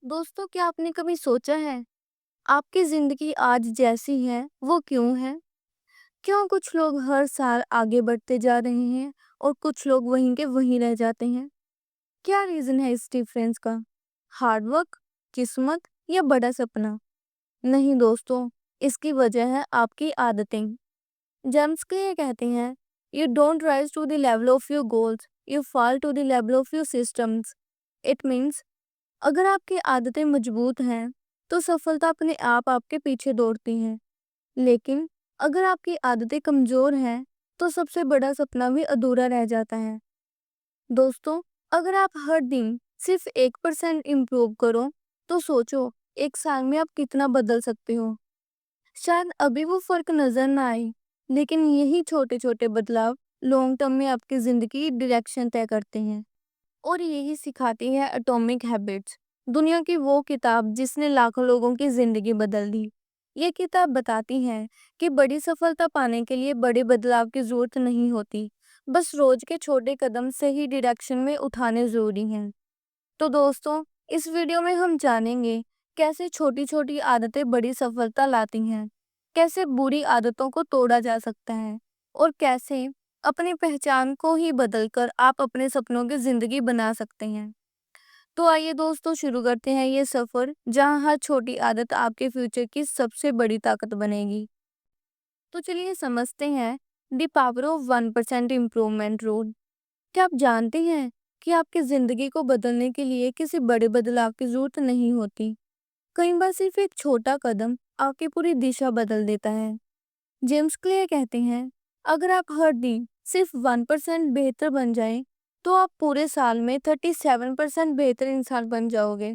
दोस्तों, क्या आपने कभी सोचा है आपकी जिंदगी आज जैसी है वो क्यों है? क्यों कुछ लोग हर साल आगे बढ़ते जा रहे हैं और कुछ लोग वहीं के वहीं रह जाते हैं? क्या रीजन है इस डिफरेंस का? हार्ड वर्क, किस्मत या बड़ा सपना? नहीं दोस्तों, इसकी वजह है आपकी आदतें। जेम्स क्लियर कहते हैं, you don't rise to the level of your goals, you fall to the level of your systems. It means अगर आपकी आदतें मजबूत हैं तो सफलता अपने आप आपके पीछे दौड़ती है। लेकिन अगर आपकी आदतें कमजोर हैं तो सबसे बड़ा सपना भी अधूरा रह जाता है। दोस्तों, अगर आप हर दिन सिर्फ 1% इम्प्रूव करो तो सोचो एक साल में आप कितना बदल सकते हो। शायद अभी वो फर्क नजर ना आए, लेकिन यही छोटे छोटे बदलाव लॉन्ग टर्म में आपकी जिंदगी की डायरेक्शन तय करते हैं। और यही सिखाती है एटॉमिक हैबिट्स, दुनिया की वो किताब जिसने लाखों लोगों की जिंदगी बदल दी। ये किताब बताती है कि बड़ी सफलता पाने के लिए बड़े बदलाव की जरूरत नहीं होती, बस रोज के छोटे कदम सही डायरेक्शन में उठाने जरूरी हैं। तो दोस्तों, इस वीडियो में हम जानेंगे कैसे छोटी छोटी आदतें बड़ी सफलता लाती हैं, कैसे बुरी आदतों को तोड़ा जा सकता है और कैसे अपनी पहचान को ही बदलकर आप अपने सपनों की जिंदगी बना सकते हैं। तो आइए दोस्तों, शुरू करते हैं ये सफर जहां हर छोटी आदत आपके फ्यूचर की सबसे बड़ी ताकत बनेगी। तो चलिए समझते हैं the power of 1% improvement rule. क्या आप जानते हैं कि आपकी जिंदगी को बदलने के लिए किसी बड़े बदलाव की जरूरत नहीं होती? कई बार सिर्फ एक छोटा कदम आपकी पूरी दिशा बदल देता है। जेम्स क्लियर कहते हैं, अगर आप हर दिन सिर्फ 1% बेहतर बन जाएं, तो आप पूरे साल में 37% बेहतर इंसान बन जाओगे।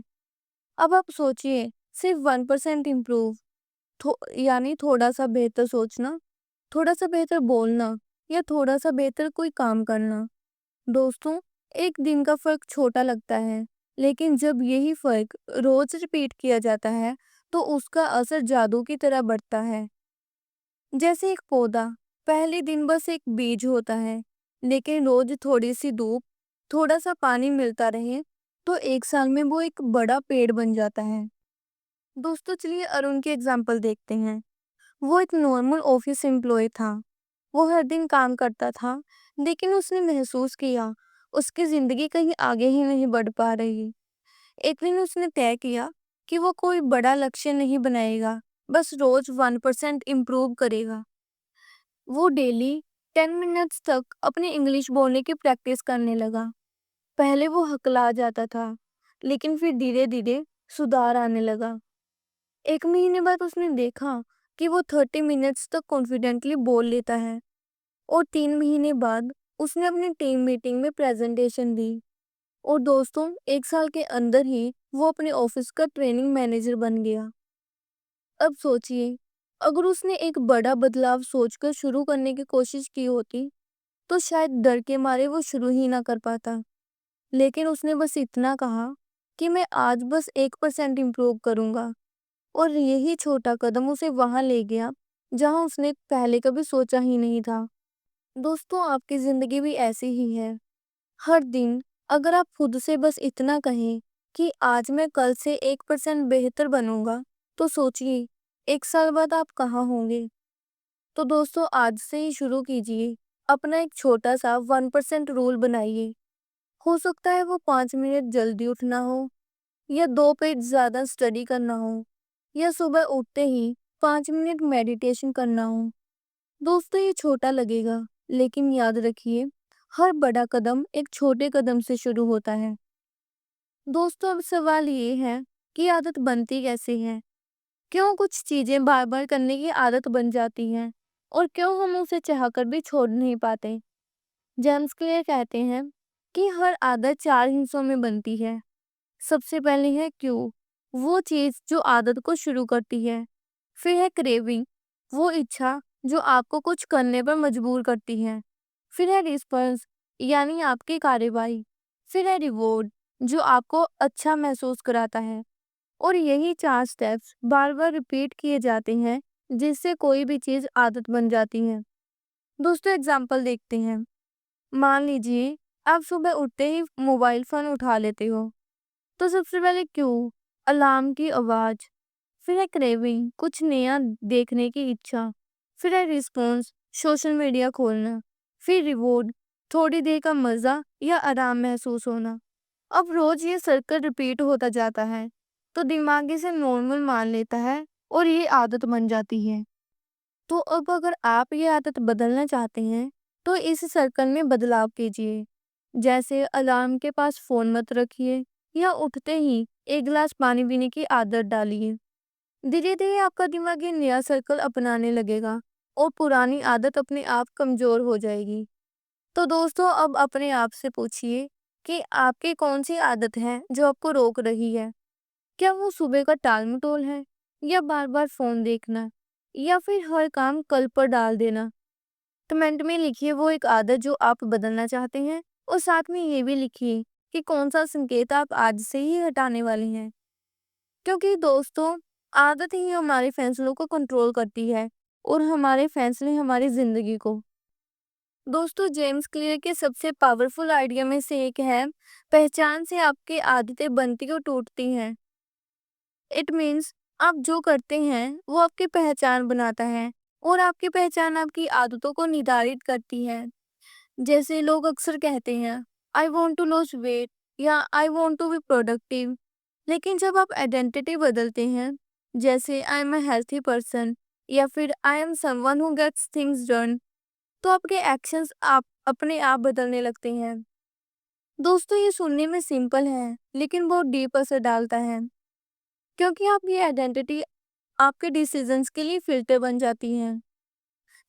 अब आप सोचिए, सिर्फ 1% इम्प्रूव, यानी थोड़ा सा बेहतर सोचना, थोड़ा सा बेहतर बोलना या थोड़ा सा बेहतर कोई काम करना। दोस्तों, एक दिन का फर्क छोटा लगता है, लेकिन जब यही फर्क रोज रिपीट किया जाता है तो उसका असर जादू की तरह बढ़ता है। जैसे एक पौधा, पहले दिन बस एक बीज होता है, लेकिन रोज थोड़ी सी धूप, थोड़ा सा पानी मिलता रहे तो एक साल में वो एक बड़ा पेड़ बन जाता है। दोस्तों, चलिए अरुण की एग्जाम्पल देखते हैं। वो एक नॉर्मल ऑफिस एम्प्लॉय था। वो हर दिन काम करता था, लेकिन उसने महसूस किया उसकी जिंदगी कहीं आगे ही नहीं बढ़ पा रही। एक दिन उसने तय किया कि वो कोई बड़ा लक्ष्य नहीं बनाएगा, बस रोज 1% इम्प्रूव करेगा। वो डेली 10 मिनट्स तक अपनी इंग्लिश बोलने की प्रैक्टिस करने लगा। पहले वो हकला जाता था, लेकिन फिर धीरे धीरे सुधार आने लगा। एक महीने बाद उसने देखा कि वो 30 मिनट्स तक कॉन्फिडेंटली बोल लेता है और 3 महीने बाद उसने अपनी टीम मीटिंग में प्रेजेंटेशन दी। और दोस्तों, एक साल के अंदर ही वो अपने ऑफिस का ट्रेनिंग मैनेजर बन गया। अब सोचिए, अगर उसने एक बड़ा बदलाव सोचकर शुरू करने की कोशिश की होती तो शायद डर के मारे वो शुरू ही ना कर पाता। लेकिन उसने बस इतना कहा कि मैं आज बस 1% इम्प्रूव करूंगा, और यही छोटा कदम उसे वहां ले गया जहां उसने पहले कभी सोचा ही नहीं था। दोस्तों, आपकी जिंदगी भी ऐसी ही है। हर दिन अगर आप खुद से बस इतना कहें कि आज मैं कल से 1% बेहतर बनूंगा, तो सोचिए एक साल बाद आप कहाँ होंगे। तो दोस्तों, आज से ही शुरू कीजिए। अपना एक छोटा सा 1% रूल बनाइए। हो सकता है वो 5 मिनट जल्दी उठना हो, या 2 पेज ज्यादा स्टडी करना हो, या सुबह उठते ही 5 मिनट मेडिटेशन करना हो। दोस्तों, ये छोटा लगेगा, लेकिन याद रखिए, हर बड़ा कदम एक छोटे कदम से शुरू होता है। दोस्तों, अब सवाल ये है कि आदत बनती कैसे है? क्यों कुछ चीजें बार बार करने की आदत बन जाती हैं और क्यों हम उसे चाहकर भी छोड़ नहीं पाते? जेम्स क्लियर कहते हैं कि हर आदत 4 हिस्सों में बनती है। सबसे पहले है क्यों, वो चीज जो आदत को शुरू करती है। फिर है क्रेविंग, वो इच्छा जो आपको कुछ करने पर मजबूर करती है। फिर है रिस्पॉन्स, यानी आपकी कार्रवाई। फिर है रिवॉर्ड, जो आपको अच्छा महसूस कराता है। और यही 4 स्टेप्स बार बार रिपीट किए जाते हैं, जिससे कोई भी चीज आदत बन जाती है। दोस्तों, एग्जाम्पल देखते हैं। मान लीजिए आप सुबह उठते ही मोबाइल फोन उठा लेते हो, तो सबसे पहले क्यों, अलार्म की आवाज, फिर है क्रेविंग, कुछ नया देखने की इच्छा, फिर है रिस्पॉन्स, सोशल मीडिया खोलना, फिर रिवॉर्ड, थोड़ी देर का मजा या आराम महसूस होना। अब रोज ये सर्कल रिपीट होता जाता है तो दिमाग इसे नॉर्मल मान लेता है और ये आदत बन जाती है। तो अब अगर आप ये आदत बदलना चाहते हैं तो इस सर्कल में बदलाव कीजिए। जैसे अलार्म के पास फोन मत रखिए या उठते ही एक गिलास पानी पीने की आदत डालिए। धीरे धीरे आपका दिमाग ये नया सर्कल अपनाने लगेगा और पुरानी आदत अपने आप कमजोर हो जाएगी। तो दोस्तों अब अपने आप से पूछिए कि आपकी कौन सी आदत है जो आपको रोक रही है। क्या वो सुबह का टाल-मटोल है या बार-बार फ़ोन देखना या फिर हर काम कल पर डाल देना? कमेंट में लिखिए वो एक आदत जो आप बदलना चाहते हैं और साथ में ये भी लिखिए कि कौन-सा संकेत आप आज से ही हटाने वाले हैं। क्योंकि दोस्तों आदत ही हमारे फैसलों को कंट्रोल करती है और हमारे फैसले हमारी ज़िंदगी को। दोस्तों जेम्स क्लियर के सबसे पावरफुल आइडिया में से एक है, पहचान से आपकी आदतें बनती और टूटती हैं। इट मीन्स आप जो करते हैं वो आपकी पहचान बनाता है और आपकी पहचान आपकी आदतों को निर्धारित करती है। जैसे लोग अक्सर कहते हैं I want to lose weight या I want to be productive, लेकिन जब आप आइडेंटिटी बदलते हैं, जैसे I am a healthy person या फिर I am someone who gets things done, तो आपके एक्शंस आप अपने आप बदलने लगते हैं। दोस्तों ये सुनने में सिंपल है लेकिन बहुत डीप असर डालता है, क्योंकि आप ये आइडेंटिटी आपके डिसीजंस के लिए फिल्टर बन जाती हैं।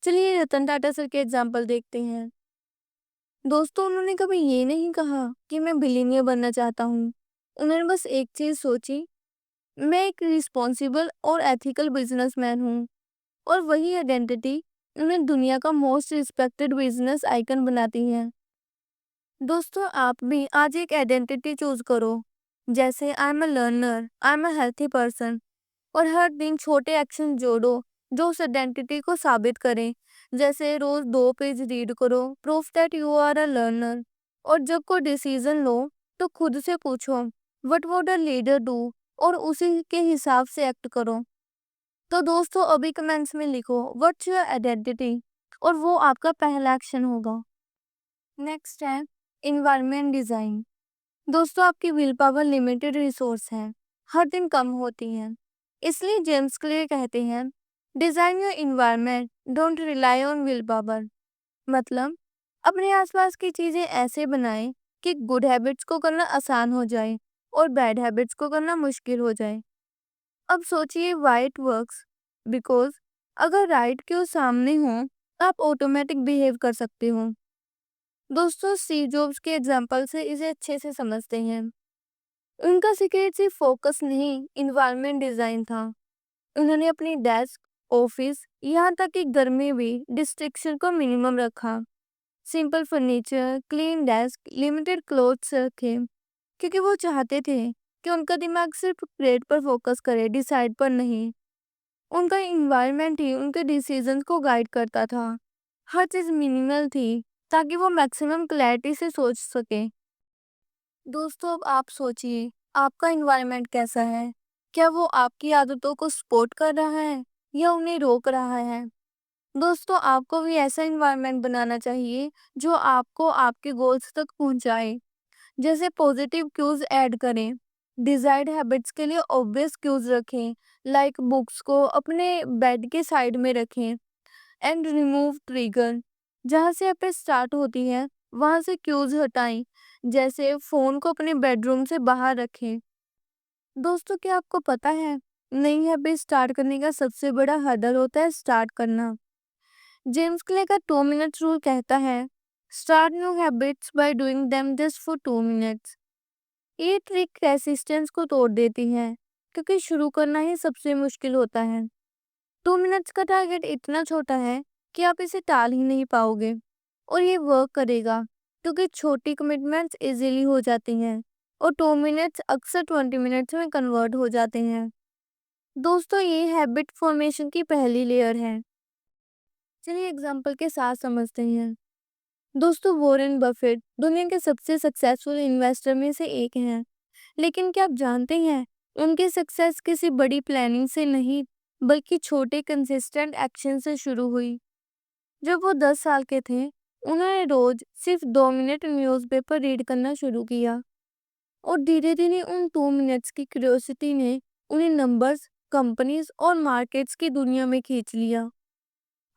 चलिए रतन टाटा सर के एग्जाम्पल देखते हैं। दोस्तों उन्होंने कभी ये नहीं कहा कि मैं बिलीनियर बनना चाहता हूँ। उन्होंने बस एक चीज सोची, मैं एक रिस्पॉन्सिबल और एथिकल बिजनेसमैन हूँ, और वही आइडेंटिटी उन्हें दुनिया का मोस्ट रिस्पेक्टेड बिजनेस आइकन बनाती है। दोस्तों आप भी आज एक आइडेंटिटी चूज करो, जैसे I am a learner, I am a healthy person, और हर दिन छोटे एक्शन जोड़ो जो उस आइडेंटिटी को साबित करें। जैसे रोज 2 पेज रीड करो, proof that you are a learner. और जब कोई डिसीजन लो तो खुद से पूछो what would a leader do, और उसी के हिसाब से एक्ट करो। तो दोस्तों अभी कमेंट्स में लिखो व्हाट्स योर आइडेंटिटी और वो आपका पहला एक्शन होगा। नेक्स्ट है इन्वायरमेंट डिजाइन। दोस्तों आपकी विल पावर लिमिटेड रिसोर्स है, हर दिन कम होती है। इसलिए जेम्स क्लियर कहते हैं design your environment, don't rely on will power. मतलब अपने आसपास की चीजें ऐसे बनाएं कि गुड हैबिट्स को करना आसान हो जाए और बैड हैबिट्स को करना मुश्किल हो जाए। अब सोचिए व्हाई इट वर्क्स, बिकॉज अगर राइट क्यों सामने हो आप ऑटोमेटिक बिहेव कर सकते हो। दोस्तों स्टीव जॉब्स के एग्जाम्पल से इसे अच्छे से समझते हैं। उनका सीक्रेट सिर्फ फोकस नहीं, इन्वायरमेंट डिजाइन था। उन्होंने अपनी डेस्क, ऑफिस, यहाँ तक कि घर में भी डिस्ट्रैक्शन को मिनिमम रखा। Simple furniture, clean desk, limited clothes रखे, क्योंकि वो चाहते थे कि उनका दिमाग सिर्फ ग्रेड पर फोकस करे, डिसाइड पर नहीं। उनका इन्वायरमेंट ही उनके डिसीजंस को गाइड करता था। हर चीज मिनिमल थी ताकि वो मैक्सिमम क्लैरिटी से सोच सके। दोस्तों अब आप सोचिए आपका इन्वायरमेंट कैसा है? क्या वो आपकी आदतों को सपोर्ट कर रहा है या उन्हें रोक रहा है? दोस्तों आपको भी ऐसा इन्वायरमेंट बनाना चाहिए जो आपको आपके गोल्स तक पहुंचाए। जैसे पॉजिटिव क्यूज ऐड करें, डिजायर्ड हैबिट्स के लिए ऑब्वियस क्यूज रखें, लाइक बुक्स को अपने बेड के साइड में रखें, एंड रिमूव ट्रिगर, जहाँ से ऐपें स्टार्ट होती है वहां से क्यूज हटाएं, जैसे फोन को अपने बेडरूम से बाहर रखें। दोस्तों क्या आपको पता है नई हैबिट स्टार्ट करने का सबसे बड़ा हर्डल होता है स्टार्ट करना। जेम्स क्लियर का 2 मिनट्स रूल कहता है start new habits by doing them just for 2 minutes. ये ट्रिक रेसिस्टेंस को तोड़ देती है, क्योंकि शुरू करना ही सबसे मुश्किल होता है। 2 मिनट्स का टारगेट इतना छोटा है कि आप इसे टाल ही नहीं पाओगे, और ये वर्क करेगा क्योंकि छोटी कमिटमेंट्स इजीली हो जाती हैं और 2 मिनट्स अक्सर 20 मिनट्स में कन्वर्ट हो जाते हैं। दोस्तों ये हैबिट फॉर्मेशन की पहली लेयर है। चलिए एग्जांपल के साथ समझते हैं। दोस्तों वॉरेन बफेट दुनिया के सबसे सक्सेसफुल इन्वेस्टर में से एक हैं, लेकिन क्या आप जानते हैं उनकी सक्सेस किसी बड़ी प्लानिंग से नहीं, बल्कि छोटे कंसिस्टेंट एक्शन से शुरू हुई। जब वो 10 साल के थे, उन्होंने रोज सिर्फ 2 मिनट न्यूज़पेपर रीड करना शुरू किया और धीरे-धीरे उन 2 मिनट्स की क्यूरियोसिटी ने उन्हें नंबर्स, कंपनीज और मार्केट्स की दुनिया में खींच लिया।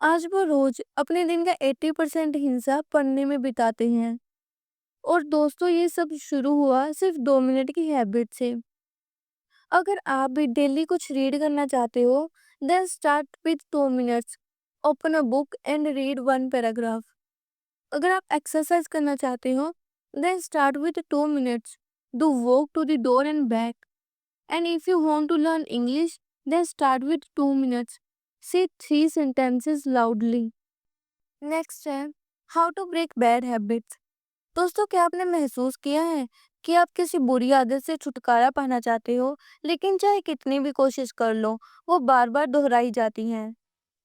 आज वो रोज अपने दिन का 80% हिस्सा पढ़ने में बिताते हैं। और दोस्तों, ये सब शुरू हुआ सिर्फ 2 मिनट की हैबिट से। अगर आप भी डेली कुछ रीड करना चाहते हो, then start with 2 minutes. Open a book and read one paragraph. अगर आप एक्सरसाइज करना चाहते हो, then start with 2 minutes. Do walk to the door and back. And if you want to learn English, then start with 2 minutes. Say 3 sentences loudly. Next है how to break bad habits. दोस्तों, क्या आपने महसूस किया है कि आप किसी बुरी आदत से छुटकारा पाना चाहते हो, लेकिन चाहे कितनी भी कोशिश कर लो, वो बार बार दोहराई जाती हैं।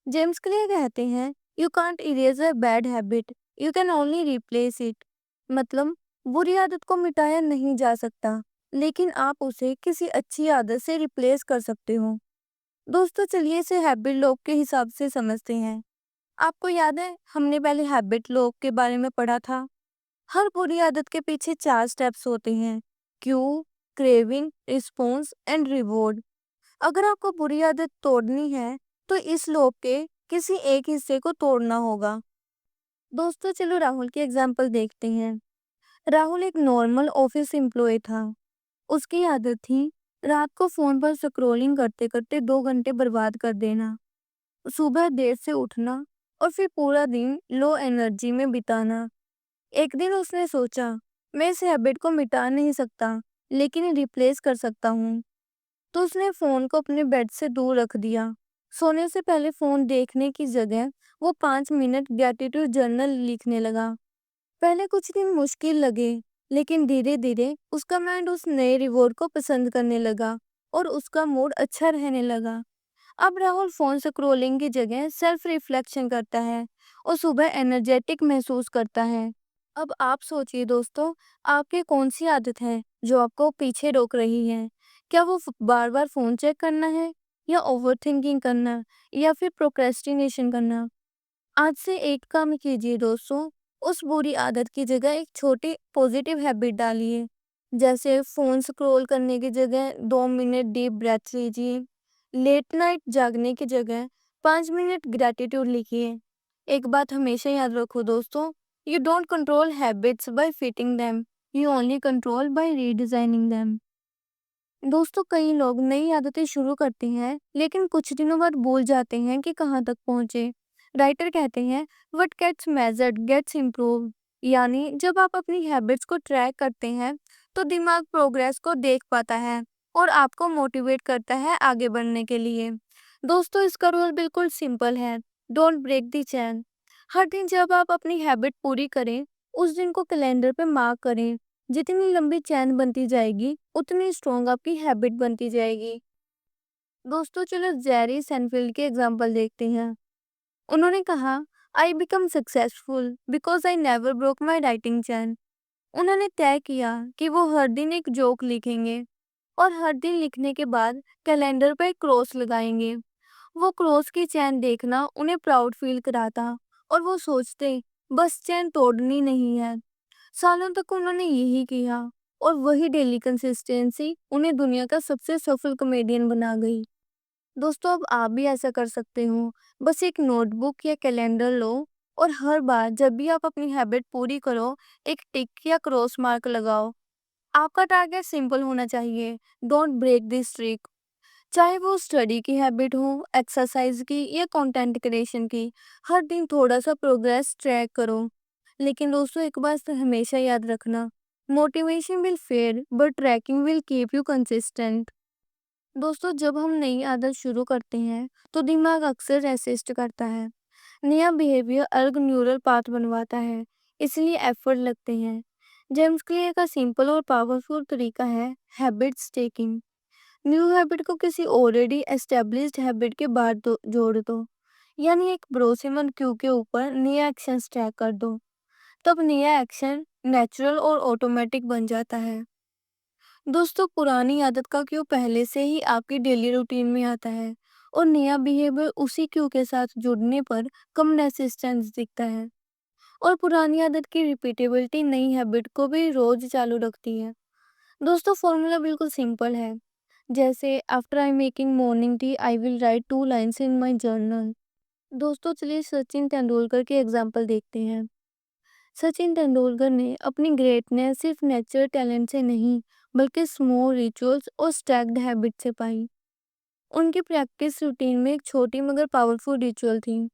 जेम्स क्लियर कहते हैं, you can't erase a bad habit, you can only replace it. मतलब, बुरी आदत को मिटाया नहीं जा सकता, लेकिन आप उसे किसी अच्छी आदत से रिप्लेस कर सकते हो। दोस्तों, चलिए इसे हैबिट लॉक के हिसाब से समझते हैं। आपको याद है, हमने पहले हैबिट लॉक के बारे में पढ़ा था। हर बुरी आदत के पीछे 4 स्टेप्स होते हैं: Q, craving, response and reward. अगर आपको बुरी आदत तोड़नी है, तो इस लूप के किसी एक हिस्से को तोड़ना होगा। दोस्तों, चलो राहुल की एग्जांपल देखते हैं। राहुल एक नॉर्मल ऑफिस एम्प्लॉय था। उसकी आदत थी रात को फोन पर स्क्रॉलिंग करते करते 2 घंटे बर्बाद कर देना, सुबह देर से उठना और फिर पूरा दिन लो एनर्जी में बिताना। एक दिन उसने सोचा, मैं इस हैबिट को मिटा नहीं सकता, लेकिन रिप्लेस कर सकता हूँ। तो उसने फोन को अपने बेड से दूर रख दिया। सोने से पहले फोन देखने की जगह वो 5 मिनट ग्रेटिट्यूड जर्नल लिखने लगा। पहले कुछ दिन मुश्किल लगे, लेकिन धीरे धीरे उसका माइंड उस नए रिवॉर्ड को पसंद करने लगा और उसका मूड अच्छा रहने लगा। अब राहुल फोन स्क्रॉलिंग की जगह सेल्फ रिफ्लेक्शन करता है और सुबह एनर्जेटिक महसूस करता है। अब आप सोचिए दोस्तों, आपकी कौन सी आदत है जो आपको पीछे रोक रही है? क्या वो बार बार फोन चेक करना है, या ओवरथिंकिंग करना, या फिर प्रोक्रेस्टिनेशन करना? आज से एक काम कीजिए दोस्तों, उस बुरी आदत की जगह एक छोटी पॉजिटिव हैबिट डालिए। जैसे फोन स्क्रॉल करने की जगह 2 मिनट डीप ब्रेथ लीजिए। लेट नाइट जागने की जगह 5 मिनट ग्रेटिट्यूड लिखिए। एक बात हमेशा याद रखो दोस्तों, you don't control habits bye fitting them, you only control by redesigning them. दोस्तों, कई लोग नई आदतें शुरू करते हैं, लेकिन कुछ दिनों बाद भूल जाते हैं कि कहाँ तक पहुंचे। राइटर कहते हैं, what gets measured gets improve. यानी जब आप अपनी हैबिट्स को ट्रैक करते हैं, तो दिमाग प्रोग्रेस को देख पाता है और आपको मोटिवेट करता है आगे बढ़ने के लिए। दोस्तों, इसका रूल बिल्कुल सिंपल है, डोंट ब्रेक द चैन। हर दिन जब आप अपनी हैबिट पूरी करें, उस दिन को कैलेंडर पे मार्क करें। जितनी लंबी चैन बनती जाएगी, उतनी स्ट्रॉन्ग आपकी हैबिट बनती जाएगी। दोस्तों, चलो जेरी सेनफील्ड के एग्जाम्पल देखते हैं। उन्होंने कहा, I become successful because I never broke my writing chain. उन्होंने तय किया कि वो हर दिन एक जोक लिखेंगे और हर दिन लिखने के बाद कैलेंडर पर क्रॉस लगाएंगे। वो क्रॉस की चैन देखना उन्हें प्राउड फील कराता और वो सोचते, बस चैन तोड़नी नहीं है। सालों तक उन्होंने यही किया और वही डेली कंसिस्टेंसी उन्हें दुनिया का सबसे सफल कॉमेडियन बना गई। दोस्तों, अब आप भी ऐसा कर सकते हो। बस एक नोटबुक या कैलेंडर लो और हर बार जब भी आप अपनी हैबिट पूरी करो, एक टिक या क्रॉस मार्क लगाओ। आपका टारगेट सिंपल होना चाहिए, डोंट ब्रेक दिस स्ट्रीक। चाहे वो स्टडी की हैबिट हो, एक्सरसाइज की या कंटेंट क्रिएशन की, हर दिन थोड़ा सा प्रोग्रेस ट्रैक करो। लेकिन दोस्तों, एक बात तो हमेशा याद रखना, motivation will fade but tracking will keep you consistent. दोस्तों, जब हम नई आदत शुरू करते हैं, तो दिमाग अक्सर रेसिस्ट करता है। नया बिहेवियर अलग न्यूरल पाथ बनवाता है, इसलिए एफर्ट लगते हैं। जेम्स क्लियर का सिंपल और पावरफुल तरीका है हैबिट स्टेकिंग। न्यू हैबिट को किसी ऑलरेडी एस्टेब्लिश्ड हैबिट के बाद जोड़ दो। यानी एक भरोसेमंद क्यू के ऊपर नया एक्शन स्टैक कर दो। तब नया एक्शन नेचुरल और ऑटोमेटिक बन जाता है। दोस्तों, पुरानी आदत का क्यू पहले से ही आपकी डेली रूटीन में आता है और नया बिहेवियर उसी क्यू के साथ जुड़ने पर कम रेसिस्टेंस दिखता है। और पुरानी आदत की रिपीटेबिलिटी नई हैबिट को भी रोज चालू रखती है। दोस्तों, फॉर्मूला बिल्कुल सिंपल है। जैसे after I making morning T I will write 2 lines in my journal. दोस्तों, चलिए सचिन तेंदुलकर के एग्जाम्पल देखते हैं। सचिन तेंदुलकर ने अपनी ग्रेटनेस सिर्फ नेचुरल टैलेंट से नहीं, बल्कि स्मॉल रिचुअल्स और स्टैक्ड हैबिट से पाई। उनकी प्रैक्टिस रूटीन में एक छोटी मगर पावरफुल रिचुअल थी।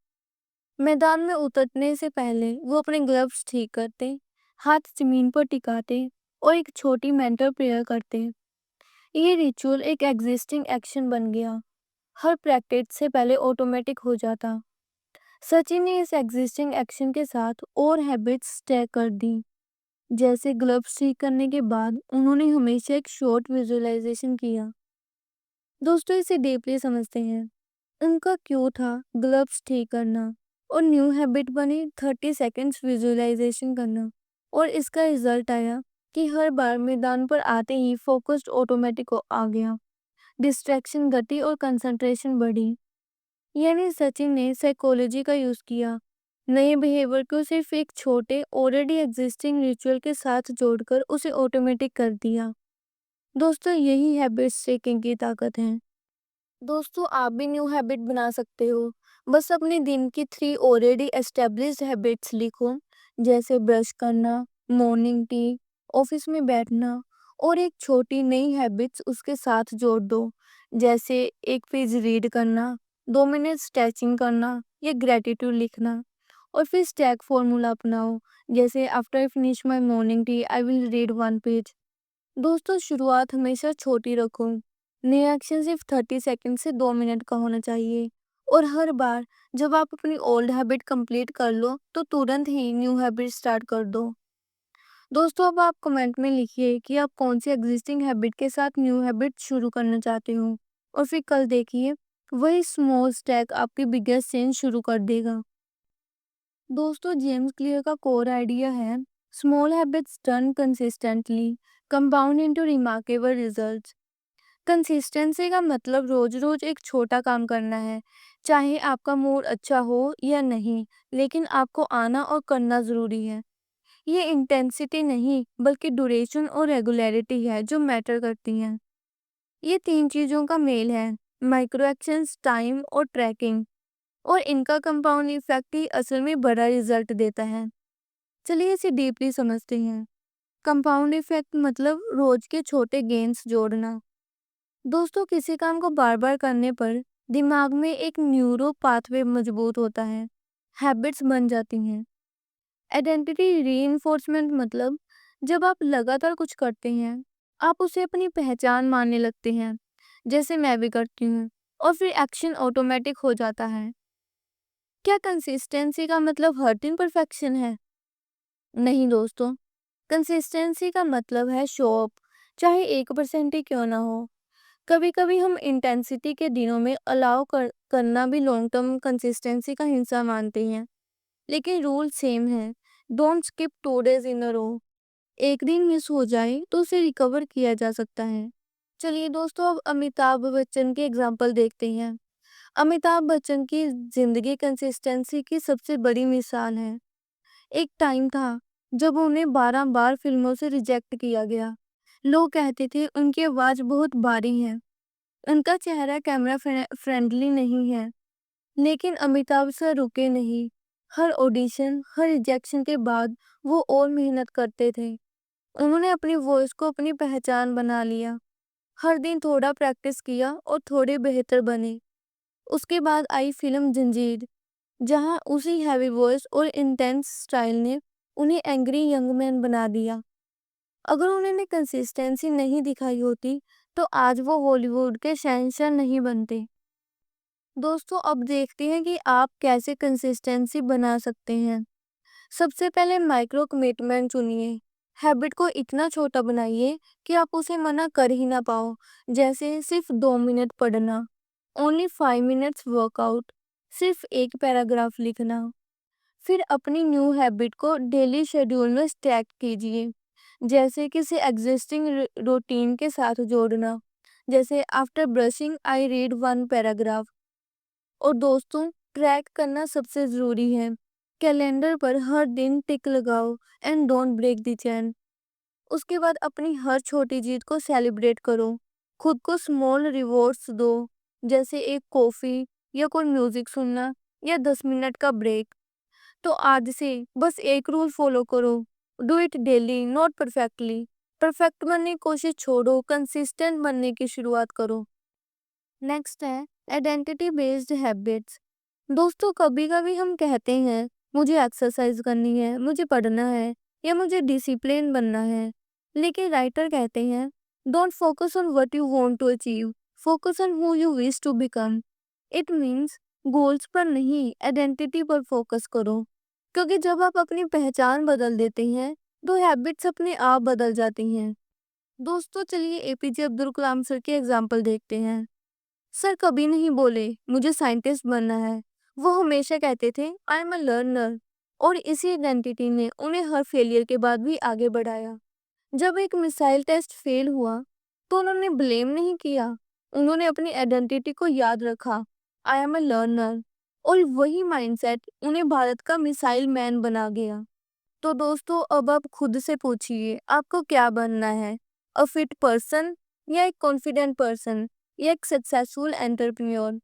मैदान में उतरने से पहले वो अपने ग्लव्स ठीक करते, हाथ जमीन पर टिकाते और एक छोटी मेंटल प्रेयर करते। ये रिचुअल एक एग्जिस्टिंग एक्शन बन गया, हर प्रैक्टिस से पहले ऑटोमेटिक हो जाता। सचिन ने इस एग्जिस्टिंग एक्शन के साथ और हैबिट्स तय कर दी। जैसे ग्लव्स ठीक करने के बाद उन्होंने हमेशा एक शॉर्ट विजुअलाइजेशन किया। दोस्तों, इसे डीपली समझते हैं। उनका क्यों था ग्लव्स ठीक करना, और न्यू हैबिट बनी 30 सेकेंड्स विजुअलाइजेशन करना। और इसका रिजल्ट आया कि हर बार मैदान पर आते ही फोकस्ड ऑटोमेटिक आ गया, डिस्ट्रैक्शन घटी और कंसंट्रेशन बढ़ी। यानी सचिन ने साइकोलॉजी का यूज किया, नए बिहेवियर को सिर्फ एक छोटे ऑलरेडी एग्जिस्टिंग रिचुअल के साथ जोड़कर उसे ऑटोमेटिक कर दिया। दोस्तों, यही हैबिट स्टैकिंग की ताकत है। दोस्तों, आप भी न्यू हैबिट बना सकते हो। बस अपने दिन की 3 ऑलरेडी एस्टेब्लिश्ड हैबिट्स लिखो। जैसे ब्रश करना, मॉर्निंग टी, ऑफिस में बैठना, और एक छोटी नई हैबिट्स उसके साथ जोड़ दो। जैसे 1 पेज रीड करना, 2 मिनट स्ट्रेचिंग करना या ग्रेटिट्यूड लिखना। और फिर स्टैक फॉर्मूला अपनाओ। जैसे after I finish my morning T I will read 1 page. दोस्तों, शुरुआत हमेशा छोटी रखो। नया एक्शन सिर्फ 30 सेकंड से 2 मिनट का होना चाहिए। और हर बार जब आप अपनी ओल्ड हैबिट कंप्लीट कर लो तो तुरंत ही न्यू हैबिट स्टार्ट कर दो। दोस्तों, अब आप कमेंट में लिखिए कि आप कौन सी एग्जिस्टिंग हैबिट के साथ न्यू हैबिट शुरू करना चाहते हो। और फिर कल देखिए, वही स्मॉल स्टेप आपकी बिगेस्ट चेंज शुरू कर देगा। दोस्तों, जेम्स क्लियर का कोर आइडिया है, small habits done consistently compound into remarkable results. Consistency का मतलब रोज रोज एक छोटा काम करना है, चाहे आपका मूड अच्छा हो या नहीं, लेकिन आपको आना और करना जरूरी है। ये इंटेंसिटी नहीं, बल्कि ड्यूरेशन और रेगुलरिटी है जो मैटर करती हैं। ये 3 चीजों का मेल है, माइक्रो एक्शंस, टाइम और ट्रैकिंग। और इनका कंपाउंड इफेक्ट ही असल में बड़ा रिजल्ट देता है। चलिए इसे डीपली समझते हैं। कंपाउंड इफेक्ट मतलब रोज के छोटे गेन्स जोड़ना। दोस्तों, किसी काम को बार बार करने पर दिमाग में एक न्यूरो पाथवे मजबूत होता है, हैबिट्स बन जाती हैं। आइडेंटिटी रीइंफोर्समेंट मतलब जब आप लगातार कुछ करते हैं, आप उसे अपनी पहचान मानने लगते हैं। जैसे मैं भी करती हूँ, और फिर एक्शन ऑटोमेटिक हो जाता है। क्या कंसिस्टेंसी का मतलब हर दिन परफेक्शन है? नहीं दोस्तों, कंसिस्टेंसी का मतलब है शो अप, चाहे 1% ही क्यों ना हो। कभी कभी हम इंटेंसिटी के दिनों में करना भी लॉन्ग टर्म कंसिस्टेंसी का हिस्सा मानते हैं, लेकिन रूल सेम है। डोंट स्किप 2 डेज इन अ रो। एक दिन मिस हो जाए तो उसे रिकवर किया जा सकता है। चलिए दोस्तों, अब अमिताभ बच्चन के एग्जाम्पल देखते हैं। अमिताभ बच्चन की जिंदगी कंसिस्टेंसी की सबसे बड़ी मिसाल है। एक टाइम था जब उन्हें 12 बार फिल्मों से रिजेक्ट किया गया। लोग कहते थे उनकी आवाज बहुत भारी है, उनका चेहरा कैमरा फ्रेंडली नहीं है। लेकिन अमिताभ सर रुके नहीं। हर ऑडिशन, हर रिजेक्शन के बाद वो और मेहनत करते थे। उन्होंने अपनी वॉइस को अपनी पहचान बना लिया। हर दिन थोड़ा प्रैक्टिस किया और थोड़े बेहतर बने। उसके बाद आई फिल्म जंजीर, जहां उसी हैवी वॉइस और इंटेंस स्टाइल ने उन्हें एंग्री यंग मैन बना दिया। अगर उन्होंने कंसिस्टेंसी नहीं दिखाई होती तो आज वो हॉलीवुड के शहंशाह नहीं बनते। दोस्तों, अब देखते हैं कि आप कैसे कंसिस्टेंसी बना सकते हैं। सबसे पहले माइक्रो कमिटमेंट चुनिए। हैबिट को इतना छोटा बनाइए कि आप उसे मना कर ही ना पाओ। जैसे सिर्फ 2 मिनट पढ़ना, ओनली 5 मिनट्स वर्कआउट, सिर्फ एक पैराग्राफ लिखना। फिर अपनी न्यू हैबिट को डेली शेड्यूल में स्टैक कीजिए। जैसे किसी एग्जिस्टिंग रूटीन के साथ जोड़ना, जैसे after brushing I read one paragraph. और दोस्तों, ट्रैक करना सबसे ज़रूरी है। कैलेंडर पर हर दिन टिक लगाओ and don't break the chain. उसके बाद अपनी हर छोटी जीत को सेलिब्रेट करो। खुद को स्मॉल रिवॉर्ड्स दो, जैसे एक कॉफ़ी या कोई म्यूज़िक सुनना या 10 मिनट का ब्रेक। तो आज से बस एक रूल फॉलो करो, do it daily not perfectly. Perfect बनने की कोशिश छोड़ो, कंसिस्टेंट बनने की शुरुआत करो। नेक्स्ट है आइडेंटिटी बेस्ड हैबिट्स। दोस्तों, कभी कभी हम कहते हैं मुझे एक्सरसाइज करनी है, मुझे पढ़ना है या मुझे डिसिप्लिन बनना है। लेकिन राइटर कहते हैं don't focus on what you want to achieve, focus on who you wish to become. It means goals पर नहीं, आइडेंटिटी पर फोकस करो। क्योंकि जब आप अपनी पहचान बदल देते हैं तो हैबिट्स अपने आप बदल जाती हैं। दोस्तों, चलिए एपीजे अब्दुल कलाम सर के एग्जाम्पल देखते हैं। सर कभी नहीं बोले मुझे साइंटिस्ट बनना है। वो हमेशा कहते थे आई एम अ लर्नर। और इसी आइडेंटिटी ने उन्हें हर फेलियर के बाद भी आगे बढ़ाया। जब एक मिसाइल टेस्ट फेल हुआ तो उन्होंने ब्लेम नहीं किया, उन्होंने अपनी आइडेंटिटी को याद रखा, आई एम अ लर्नर। और वही माइंडसेट उन्हें भारत का मिसाइल मैन बना गया। तो दोस्तों, अब आप खुद से पूछिए आपको क्या बनना है, अ फिट पर्सन या एक कॉन्फिडेंट पर्सन या एक सक्सेसफुल एंटरप्रेन्योर।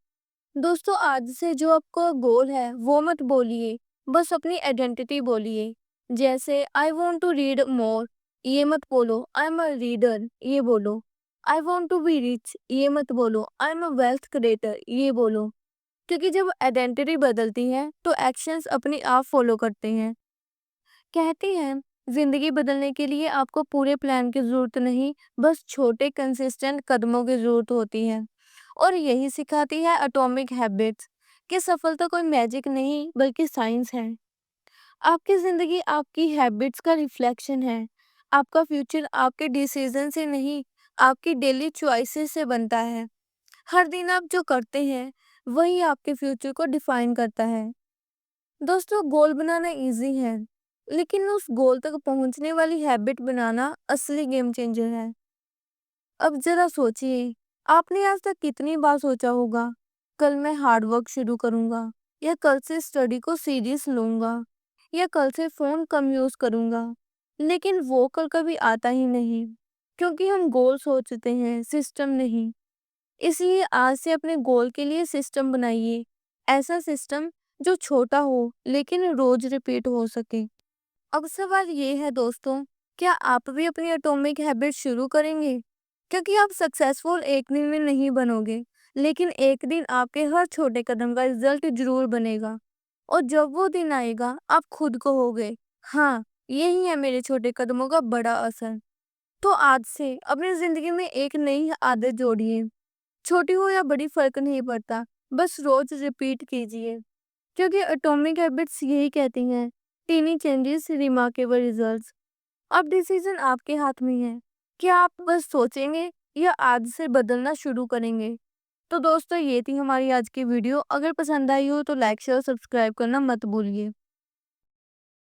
दोस्तों, आज से जो आपका गोल है वो मत बोलिए, बस अपनी आइडेंटिटी बोलिए। जैसे I want to read more, ये मत बोलो आई एम अ रीडर, ये बोलो। I want to be rich, ये मत बोलो I am a wealth creator, ये बोलो। क्योंकि जब आइडेंटिटी बदलती है तो एक्शंस अपने आप फॉलो करते हैं। कहती हैं जिंदगी बदलने के लिए आपको पूरे प्लान की जरूरत नहीं, बस छोटे कंसिस्टेंट कदमों की जरूरत होती है। और यही सिखाती है एटॉमिक हैबिट्स कि सफलता कोई मैजिक नहीं बल्कि साइंस है। आपकी जिंदगी आपकी हैबिट्स का रिफ्लेक्शन है। आपका फ्यूचर आपके डिसीजन से नहीं, आपकी डेली चॉइसेस से बनता है। हर दिन आप जो करते हैं वही आपके फ्यूचर को डिफाइन करता है। दोस्तों, गोल बनाना इजी है, लेकिन उस गोल तक पहुंचने वाली हैबिट बनाना असली गेम चेंजर है। अब जरा सोचिए, आपने आज तक कितनी बार सोचा होगा कल मैं हार्ड वर्क शुरू करूंगा, या कल से स्टडी को सीरियस लूंगा, या कल से फोन कम यूज करूंगा। लेकिन वो कल कभी आता ही नहीं, क्योंकि हम गोल सोचते हैं, सिस्टम नहीं। इसलिए आज से अपने गोल के लिए सिस्टम बनाइए, ऐसा सिस्टम जो छोटा हो लेकिन रोज रिपीट हो सके। अब सवाल ये है दोस्तों, क्या आप भी अपनी एटॉमिक हैबिट शुरू करेंगे? क्योंकि आप सक्सेसफुल एक दिन में नहीं बनोगे, लेकिन एक दिन आपके हर छोटे कदम का रिजल्ट जरूर बनेगा। और जब वो दिन आएगा आप खुद कहोगे, हाँ, यही है मेरे छोटे कदमों का बड़ा असर। तो आज से अपनी जिंदगी में एक नई आदत जोड़िए। छोटी हो या बड़ी फर्क नहीं पड़ता, बस रोज रिपीट कीजिए। क्योंकि एटॉमिक हैबिट्स यही कहती हैं, टीनी चेंजेस रिमार्केबल रिजल्ट्स। अब डिसीजन आपके हाथ में है, क्या आप बस सोचेंगे या आज से बदलना शुरू करेंगे। तो दोस्तों, ये थी हमारी आज की वीडियो। अगर पसंद आई हो तो लाइक शेयर सब्सक्राइब करना मत भूलिए।